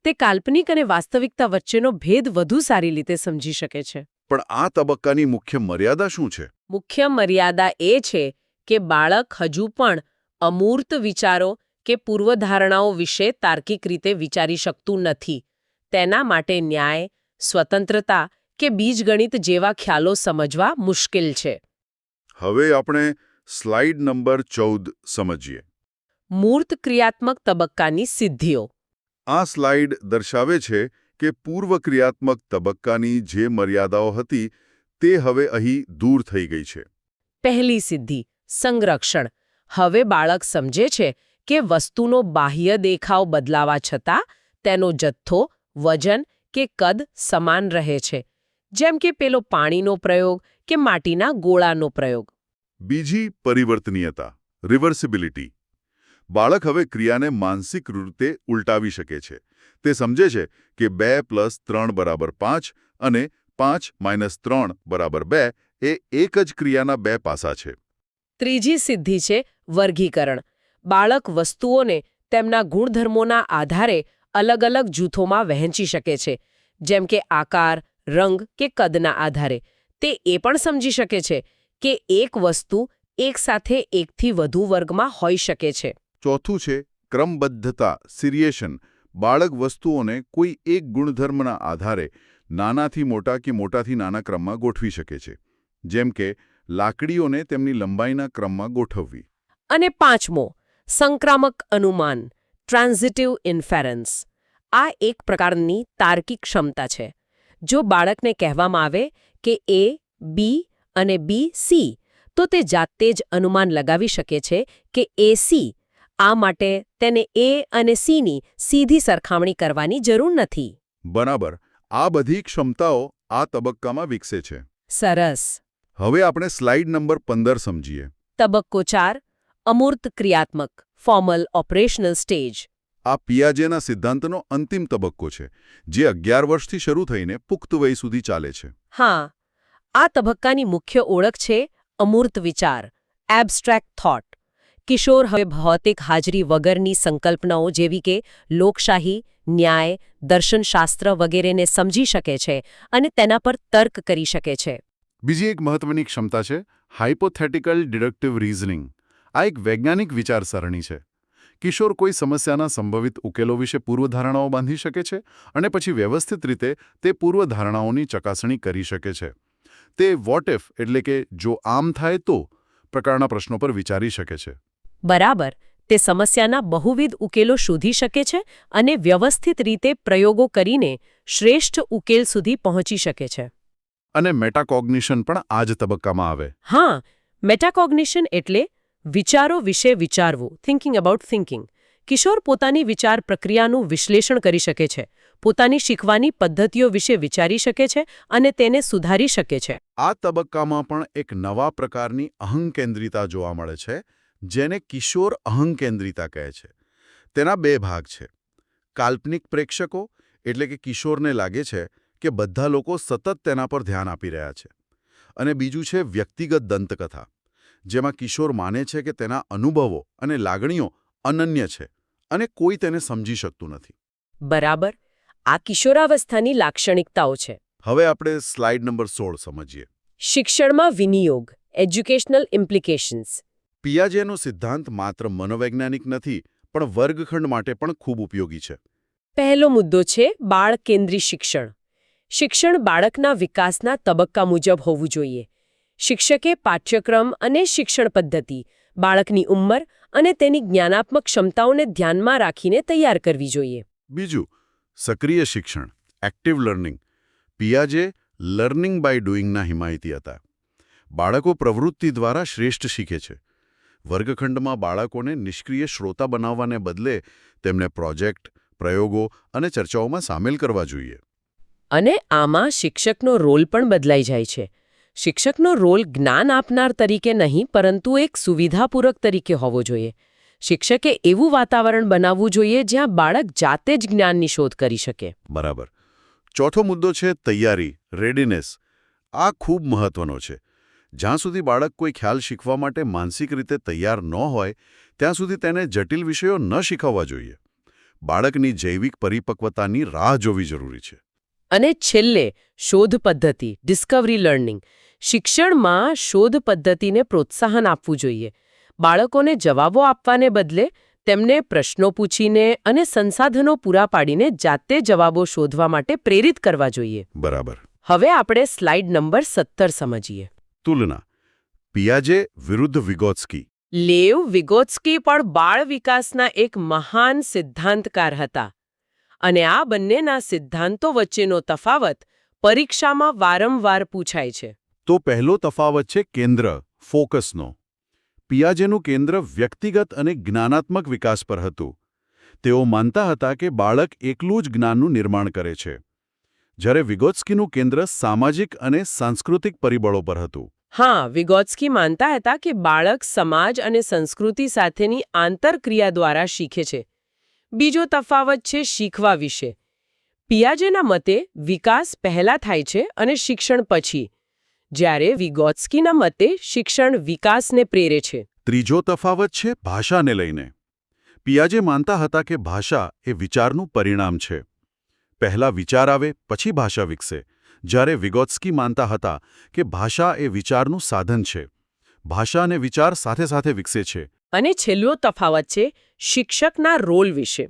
તે કાલ્પનિક અને વાસ્તવિકતા વચ્ચેનો ભેદ વધુ સારી રીતે સમજી શકે છે. પણ આ તબક્કાની મુખ્ય મર્યાદા શું છે? મુખ્ય મર્યાદા એ છે કે બાળક હજુ પણ અમૂર્ત વિચારો કે પૂર્વધારણાઓ વિશે તાર્કિક રીતે વિચારી શકતું નથી. તેના માટે ન્યાય, સ્વતંત્રતા કે બીજગણિત જેવા ખ્યાલો સમજવા મુશ્કેલ છે. હવે આપણે સ્લાઇડ નંબર 14 સમજીએ. મૂર્ત ક્રિયાત્મક તબક્કાની સિદ્ધિઓ. આ સ્લાઇડ દર્શાવે છે કે પૂર્વ ક્રિયાત્મક તબક્કાની જે મર્યાદાઓ હતી તે હવે અહીં દૂર થઈ ગઈ છે. પહેલી સિદ્ધિ, સંરક્ષણ. હવે બાળક સમજે છે કે વસ્તુનો બાહ્ય દેખાવ બદલાવા છતાં તેનો જથ્થો, વજન કે કદ સમાન રહે છે, જેમ કે પેલો પાણીનો પ્રયોગ કે માટીના ગોળાનો પ્રયોગ. બીજી પરિવર્તનીયતા રિવર્સિબિલિટી. બાળક હવે ક્રિયાને માનસિક રીતે ઉલટાવી શકે છે. તે સમજે છે કે 2 + 3 = 5 અને 5 - 3 = 2 એ એક જ ક્રિયાના બે પાસા છે. ત્રીજી સિદ્ધિ છે વર્ગીકરણ. બાળક વસ્તુઓને તેમના ગુણધર્મોના આધારે અલગ અલગ જૂથોમાં વહેંચી શકે છે, જેમ કે આકાર, રંગ કે કદના આધારે. તે એ પણ સમજી શકે છે કે એક વસ્તુ એક સાથે એકથી વધુ વર્ગમાં હોઈ શકે છે. ચોથું છે ક્રમબદ્ધતા સિરિએશન. બાળક વસ્તુઓને કોઈ એક ગુણધર્મના આધારે નાનાથી મોટા કે મોટાથી નાના ક્રમમાં ગોઠવી શકે છે, જેમ કે લાકડીઓને તેમની લંબાઈના ક્રમમાં ગોઠવવી. અને પાંચમો, સંક્રામક અનુમાન ટ્રાન્ઝિટિવ ઇન્ફેરન્સ. આ એક પ્રકારની તાર્કિક ક્ષમતા છે. જો બાળકને કહેવામાં આવે કે A, B અને B, C, તો તે જાતે જ અનુમાન લગાવી શકે છે કે AC. આ માટે તેને A અને C ની સીધી સરખામણી કરવાની જરૂર નથી. બરાબર. આ બધી ક્ષમતાઓ આ તબક્કામાં વિકસે છે. સરસ. હવે આપણે સ્લાઇડ નંબર 15 સમજીએ. તબક્કો 4, અમૂર્ત ક્રિયાત્મક ફોર્મલ ઓપરેશનલ સ્ટેજ. આ પિયાજેના સિદ્ધાંતનો અંતિમ તબક્કો છે, જે 11 વર્ષથી શરૂ થઈને પુખ્ત વય સુધી ચાલે છે. હા, આ તબક્કાની મુખ્ય ઓળખ છે અમૂર્ત વિચાર, એબ્સ્ટ્રેક્ટ થોટ. કિશોર હવે ભૌતિક હાજરી વગરની સંકલ્પનાઓ જેવી કે લોકશાહી, ન્યાય, દર્શનશાસ્ત્ર વગેરેને સમજી શકે છે અને તેના પર તર્ક કરી શકે છે. બીજી એક મહત્વની ક્ષમતા છે હાઇપોથેટિકલ ડિડક્ટિવ રીઝનિંગ. આ એક વૈજ્ઞાનિક વિચારસરણી છે. કિશોર કોઈ સમસ્યાના સંભવિત ઉકેલો વિશે પૂર્વધારણાઓ બાંધી શકે છે અને પછી વ્યવસ્થિત રીતે તે પૂર્વધારણાઓની ચકાસણી કરી શકે છે. તે વોટ ઇફ એટલે કે જો આમ થાય તો પ્રકારના પ્રશ્નો પર વિચારી શકે છે. બરાબર. તે સમસ્યાના બહુવિધ ઉકેલો શોધી શકે છે અને વ્યવસ્થિત રીતે પ્રયોગો કરીને શ્રેષ્ઠ ઉકેલ સુધી પહોંચી શકે છે. અને મેટાકોગ્નિશન પણ આ જ તબક્કામાં આવે. હા, મેટાકોગ્નિશન એટલે વિચારો વિશે વિચારવું, થિંકિંગ અબાઉટ થિંકિંગ. કિશોર પોતાની વિચાર પ્રક્રિયાનું વિશ્લેષણ કરી શકે છે, પોતાની શીખવાની પદ્ધતિઓ વિશે વિચારી શકે છે અને તેને સુધારી શકે છે. આ તબક્કામાં પણ એક નવા પ્રકારની અહંકેન્દ્રિતા જોવા મળે છે, જેને કિશોર અહંકેન્દ્રિતા કહે છે. તેના બે ભાગ છે. કાલ્પનિક પ્રેક્ષકો એટલે કે કિશોરને લાગે છે કે બધા લોકો સતત તેના પર ધ્યાન આપી રહ્યા છે. અને બીજું છે વ્યક્તિગત દંતકથા, જેમાં કિશોર માને છે કે તેના અનુભવો અને લાગણીઓ અનન્ય છે અને કોઈ તેને સમજી શકતું નથી. બરાબર. આ કિશોરાવસ્થાની લાક્ષણિકતાઓ છે. હવે આપણે સ્લાઇડ નંબર 16 સમજીએ. શિક્ષણમાં વિનિયોગ, એજ્યુકેશનલ ઇમ્પ્લિકેશન્સ. પિયાજેનો સિદ્ધાંત માત્ર મનોવૈજ્ઞાનિક નથી, પણ વર્ગખંડ માટે પણ ખૂબ ઉપયોગી છે. પહેલો મુદ્દો છે બાળ કેન્દ્રી શિક્ષણ. શિક્ષણ બાળકના વિકાસના તબક્કા મુજબ હોવું જોઈએ. શિક્ષકે પાઠ્યક્રમ અને શિક્ષણ પદ્ધતિ, બાળકની ઉંમર અને તેની જ્ઞાનાત્મક ક્ષમતાઓને ધ્યાનમાં રાખીને તૈયાર કરવી જોઈએ. બીજું, સક્રિય શિક્ષણ, એક્ટિવ લર્નિંગ. પિયાજે લર્નિંગ બાય ડુઈંગના હિમાયતી હતા. બાળકો પ્રવૃત્તિ દ્વારા શ્રેષ્ઠ શીખે છે. વર્ગખંડમાં બાળકોને નિષ્ક્રિય શ્રોતા બનાવવાને બદલે તેમને પ્રોજેક્ટ, પ્રયોગો અને ચર્ચાઓમાં સામેલ કરવા જોઈએ. અને આમાં શિક્ષકનો રોલ પણ બદલાઈ જાય છે. શિક્ષકનો રોલ જ્ઞાન આપનાર તરીકે નહીં, પરંતુ એક સુવિધાપૂરક તરીકે હોવો જોઈએ. શિક્ષકે એવું વાતાવરણ બનાવવું જોઈએ જ્યાં બાળક જાતે જ જ્ઞાનની શોધ કરી શકે. બરાબર. ચોથો મુદ્દો છે તૈયારી, રેડીનેસ. આ ખૂબ મહત્વનો છે. જ્યાં સુધી બાળક કોઈ ખ્યાલ શીખવા માટે માનસિક રીતે તૈયાર ન હોય, ત્યાં સુધી તેને જટિલ વિષયો ન શીખવવા જોઈએ. બાળકની જૈવિક પરિપક્વતાની રાહ જોવી જરૂરી છે. અને છેલ્લે શોધ પદ્ધતિ, ડિસ્કવરી લર્નિંગ. શિક્ષણમાં શોધ પદ્ધતિને પ્રોત્સાહન આપવું જોઈએ. બાળકોને જવાબો આપવાને બદલે તેમને પ્રશ્નો પૂછીને અને સંસાધનો પૂરા પાડીને જાતે જવાબો શોધવા માટે પ્રેરિત કરવા જોઈએ. બરાબર. હવે આપણે સ્લાઇડ નંબર 17 સમજીએ. તુલના. પિયાજે વિરુદ્ધ વિગોત્સ્કી. લેવ વિગોત્સ્કી પણ બાળ વિકાસના એક મહાન સિદ્ધાંતકાર હતા. અને આ બંનેના સિદ્ધાંતો વચ્ચેનો તફાવત પરીક્ષામાં વારંવાર પૂછાય છે. તો પહેલો તફાવત છે કેન્દ્ર, ફોકસનો. પિયાજેનું કેન્દ્ર વ્યક્તિગત અને જ્ઞાનાત્મક વિકાસ પર હતું. તેઓ માનતા હતા કે બાળક એકલું જ જ્ઞાનનું નિર્માણ કરે છે. જ્યારે વિગોત્સ્કીનું કેન્દ્ર સામાજિક અને સાંસ્કૃતિક પરિબળો પર હતું. હા, વિગોત્સ્કી માનતા હતા કે બાળક સમાજ અને સંસ્કૃતિ સાથેની આંતરક્રિયા દ્વારા શીખે છે. બીજો તફાવત છે શીખવા વિશે. પિયાજેના મતે વિકાસ પહેલા થાય છે અને શિક્ષણ પછી, જ્યારે વિગોત્સ્કીના મતે શિક્ષણ વિકાસને પ્રેરે છે. ત્રીજો તફાવત છે ભાષાને લઈને. પિયાજે માનતા હતા કે ભાષા એ વિચારનું પરિણામ છે. પહેલા વિચાર આવે પછી ભાષા વિકસે, જ્યારે વિગોત્સ્કી માનતા હતા કે ભાષા એ વિચારનું સાધન છે. ભાષા અને વિચાર સાથે સાથે વિકસે છે. અને છેલ્લો તફાવત છે શિક્ષકના રોલ વિશે.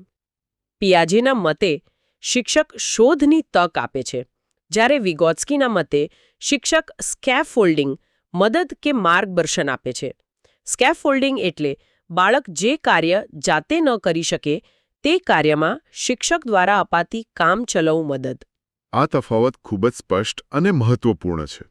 પિયાજેના મતે શિક્ષક શોધની તક આપે છે, જ્યારે વિગોત્સ્કીના મતે શિક્ષક સ્કેફોલ્ડિંગ, મદદ કે માર્ગદર્શન આપે છે. સ્કેફોલ્ડિંગ એટલે બાળક જે કાર્ય જાતે ન કરી શકે તે કાર્યમાં શિક્ષક દ્વારા અપાતી કામચલાઉ મદદ. આ તફાવત ખૂબ જ સ્પષ્ટ અને મહત્વપૂર્ણ છે.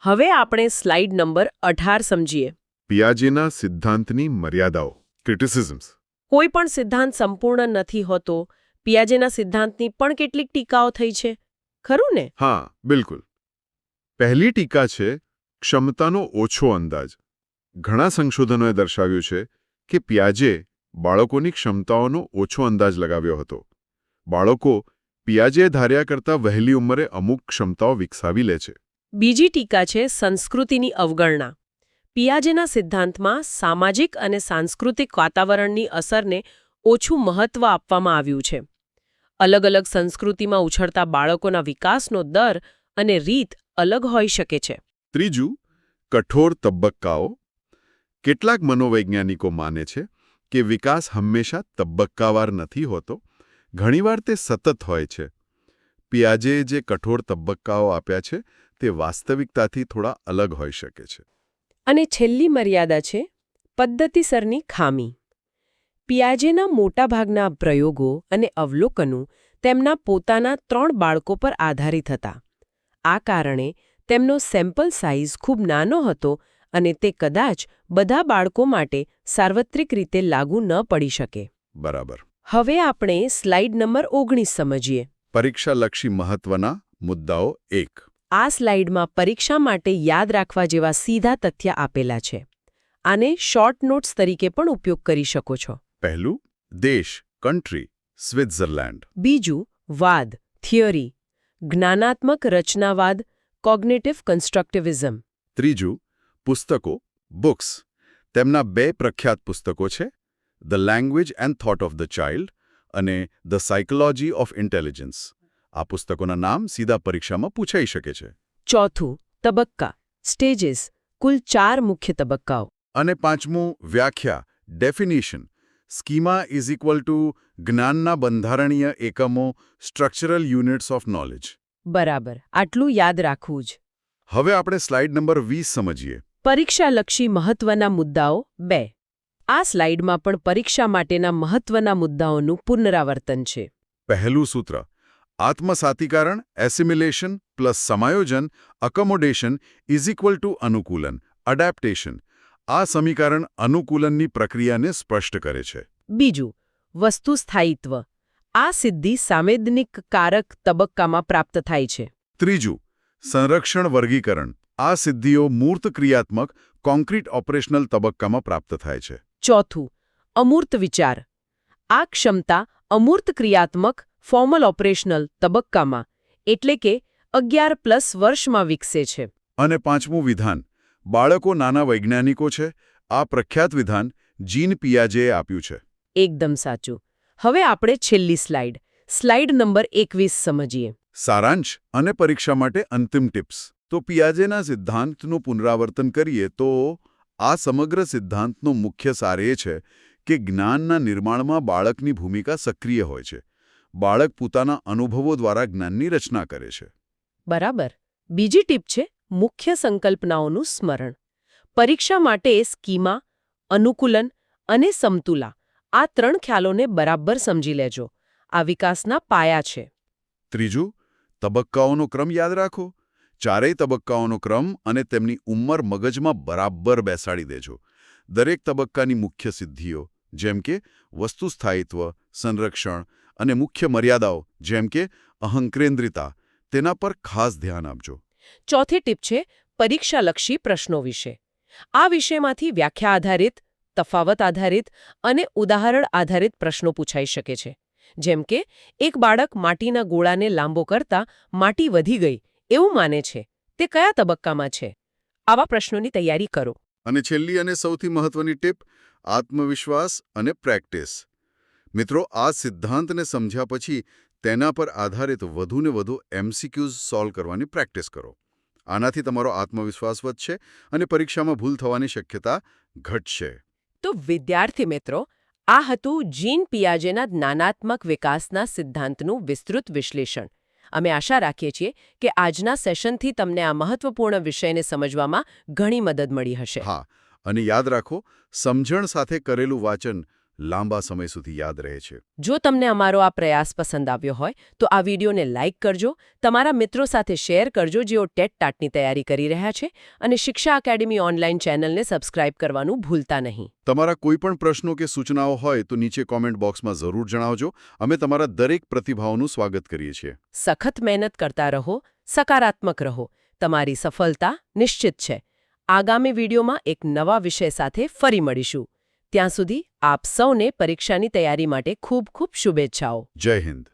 હવે આપણે સ્લાઇડ નંબર 18 સમજીએ. પિયાજેના સિદ્ધાંતની મર્યાદાઓ, ક્રિટિસિઝમ્સ. કોઈ પણ સિદ્ધાંત સંપૂર્ણ નથી હોતો. પિયાજેના સિદ્ધાંતની પણ કેટલીક ટીકાઓ થઈ છે, ખરું ને? હા, બિલકુલ. પહેલી ટીકા છે ક્ષમતાનો ઓછો અંદાજ. ઘણા સંશોધનોએ દર્શાવ્યું છે કે પિયાજે બાળકોની ક્ષમતાઓનો ઓછો અંદાજ લગાવ્યો હતો. બાળકો પિયાજે ધાર્યા કરતાં વહેલી ઉંમરે અમુક ક્ષમતાઓ વિકસાવી લે છે. બીજી ટીકા છે સંસ્કૃતિની અવગણના. પિયાજેના સિદ્ધાંતમાં સામાજિક અને સાંસ્કૃતિક વાતાવરણની અસરને ઓછું મહત્વ આપવામાં આવ્યું છે. અલગ અલગ સંસ્કૃતિમાં ઉછળતા બાળકોના વિકાસનો દર અને રીત અલગ હોઈ શકે છે. ત્રીજું, કઠોર તબક્કાઓ. કેટલાક મનોવૈજ્ઞાનિકો માને છે કે વિકાસ હંમેશા તબક્કાવાર નથી હોતો. ઘણીવાર તે સતત હોય છે. પિયાજેએ જે કઠોર તબક્કાઓ આપ્યા છે તે વાસ્તવિકતાથી થોડા અલગ હોઈ શકે છે. અને છેલ્લી મર્યાદા છે પદ્ધતિસરની ખામી. પિયાજેના મોટાભાગના પ્રયોગો અને અવલોકનો તેમના પોતાના 3 બાળકો પર આધારિત હતા. આ કારણે તેમનો સેમ્પલ સાઇઝ ખૂબ નાનો હતો અને તે કદાચ બધા બાળકો માટે સાર્વત્રિક રીતે લાગુ ન પડી શકે. બરાબર. હવે આપણે સ્લાઇડ નંબર 19 સમજીએ. પરીક્ષાલક્ષી મહત્વના મુદ્દાઓ 1. આ સ્લાઇડમાં પરીક્ષા માટે યાદ રાખવા જેવા સીધા તથ્ય આપેલા છે. આને શોર્ટ નોટ્સ તરીકે પણ ઉપયોગ કરી શકો છો. પહેલું, દેશ, કન્ટ્રી, સ્વિટ્ઝરલેન્ડ. બીજું, વાદ, થિયરી, જ્ઞાનાત્મક રચનાવાદ, કોગ્નિટિવ કન્સ્ટ્રક્ટિવિઝમ. ત્રીજું, પુસ્તકો, બુક્સ. તેમના 2 પ્રખ્યાત પુસ્તકો છે, the language and thought of the child અને ધ સાયકોલોજી ઓફ ઇન્ટેલિજન્સ. આ પુસ્તકોના નામ સીધા પરીક્ષામાં પૂછાઈ શકે છે. ચોથું, તબક્કા, સ્ટેજીસ, કુલ 4 મુખ્ય તબક્કાઓ. અને પાંચમું, વ્યાખ્યા, definition. Schema is equal two જ્ઞાનના બંધારણીય એકમો, સ્ટ્રક્ચરલ યુનિટ્સ ઓફ નોલેજ. બરાબર, આટલું યાદ રાખવું જ. હવે આપણે સ્લાઇડ નંબર 20 સમજીએ. પરીક્ષાલક્ષી મહત્વના મુદ્દાઓ 2. આ સ્લાઇડમાં પણ પરીક્ષા માટેના મહત્વના મુદ્દાઓનું પુનરાવર્તન છે. પહેલું સૂત્ર, આત્મસાતીકરણ, એસિમિલેશન પ્લસ સમાયોજન, અકોમોડેશન ઇઝ ઇક્વલ ટુ અનુકૂલન, અડેપ્ટેશન. આ સમીકરણ અનુકૂલનની પ્રક્રિયાને સ્પષ્ટ કરે છે. બીજું, વસ્તુ સ્થાયિત્વ. આ સિદ્ધિ સાંવેદનિક કારક તબક્કામાં પ્રાપ્ત થાય છે. ત્રીજું, સંરક્ષણ વર્ગીકરણ. આ સિદ્ધિઓ મૂર્ત ક્રિયાત્મક, કોન્ક્રીટ ઓપરેશનલ તબક્કામાં પ્રાપ્ત થાય છે. ચોથું, અમૂર્ત વિચાર. આ ક્ષમતા અમૂર્ત ક્રિયાત્મક, ફોર્મલ ઓપરેશનલ તબક્કામાં એટલે કે 11+ વર્ષમાં વિકસે છે. અને પાંચમું વિધાન, બાળકો નાના વૈજ્ઞાનિકો છે. આ પ્રખ્યાત વિધાન જીન પિયાજેએ આપ્યું છે. એકદમ સાચું. હવે આપણે છેલ્લી સ્લાઇડ નંબર 21 સમજીએ. સારાંશ અને પરીક્ષા માટે અંતિમ ટિપ્સ. તો પિયાજેના સિદ્ધાંતનું પુનરાવર્તન કરીએ તો આ સમગ્ર સિદ્ધાંતનો મુખ્ય સાર એ છે કે જ્ઞાનના નિર્માણમાં બાળકની ભૂમિકા સક્રિય હોય છે. બાળક પોતાના અનુભવો દ્વારા જ્ઞાનની રચના કરે છે. બરાબર. બીજી ટીપ છે મુખ્ય સંકલ્પનાઓનું સ્મરણ. પરીક્ષા માટે સ્કીમા, અનુકૂલન અને સમતુલા આ 3 ખ્યાલોને બરાબર સમજી લેજો. આ વિકાસના પાયા છે. ત્રીજું, તબક્કાઓનો ક્રમ યાદ રાખો. 4 તબક્કાઓનો ક્રમ અને તેમની ઉંમર મગજમાં બરાબર બેસાડી દેજો. દરેક તબક્કાની મુખ્ય સિદ્ધિઓ જેમ કે વસ્તુ સ્થાયિત્વ, સંરક્ષણ અને મુખ્ય મર્યાદાઓ જેમ કે અહંકેન્દ્રિતા તેના પર ખાસ ધ્યાન આપજો. ચોથી ટીપ છે પરીક્ષાલક્ષી પ્રશ્નો વિશે. આ વિષયમાંથી વ્યાખ્યા આધારિત, તફાવત આધારિત અને ઉદાહરણ આધારિત પ્રશ્નો પૂછાઈ શકે છે. જેમ કે એક બાળક માટીના ગોળાને લાંબો કરતા માટી વધી ગઈ એવું માને છે, તે કયા તબક્કામાં છે? આવા પ્રશ્નોની તૈયારી કરો. અને છેલ્લી અને સૌથી મહત્વની ટીપ આત્મવિશ્વાસ અને પ્રેક્ટિસ. મિત્રો, આ સિદ્ધાંતને સમજ્યા પછી તેના પર આધારિત વધુને વધુ MCQs સોલ્વ કરવાની પ્રેક્ટિસ કરો. આનાથી તમારો આત્મવિશ્વાસ વધશે અને પરીક્ષામાં ભૂલ થવાની શક્યતા ઘટશે. તો વિદ્યાર્થી મિત્રો, આ હતું જીન પિયાજેના જ્ઞાનાત્મક વિકાસના સિદ્ધાંતનું વિસ્તૃત વિશ્લેષણ. અમે આશા રાખીએ છીએ કે આજના સેશનથી તમને આ મહત્વપૂર્ણ વિષયને સમજવામાં ઘણી મદદ મળી હશે. હા, અને યાદ રાખો, સમજણ સાથે કરેલું વાંચન લાંબા સમય સુધી યાદ રહે છે. જો તમને અમારો આ પ્રયાસ પસંદ આવ્યો હોય તો આ વિડીયોને લાઇક કરજો, તમારા મિત્રો સાથે શેર કરજો જેઓ ટેટ ટાટની તૈયારી કરી રહ્યા છે, અને શિક્ષા એકેડમી ઓનલાઈન ચેનલને સબસ્ક્રાઇબ કરવાનું ભૂલતા નહીં. તમારા કોઈ પણ પ્રશ્નો કે સૂચનાઓ હોય તો નીચે કોમેન્ટ બોક્સમાં જરૂર જણાવજો. અમે તમારા દરેક પ્રતિભાવનું સ્વાગત કરીએ છીએ. સખત મહેનત કરતા રહો, સકારાત્મક રહો. તમારી સફળતા નિશ્ચિત છે. આગામી વિડીયોમાં એક નવા વિષય સાથે ફરી મળીશું. ત્યાં સુધી આપ સૌને પરીક્ષાની તૈયારી માટે ખૂબ ખૂબ શુભેચ્છાઓ. જય હિન્દ.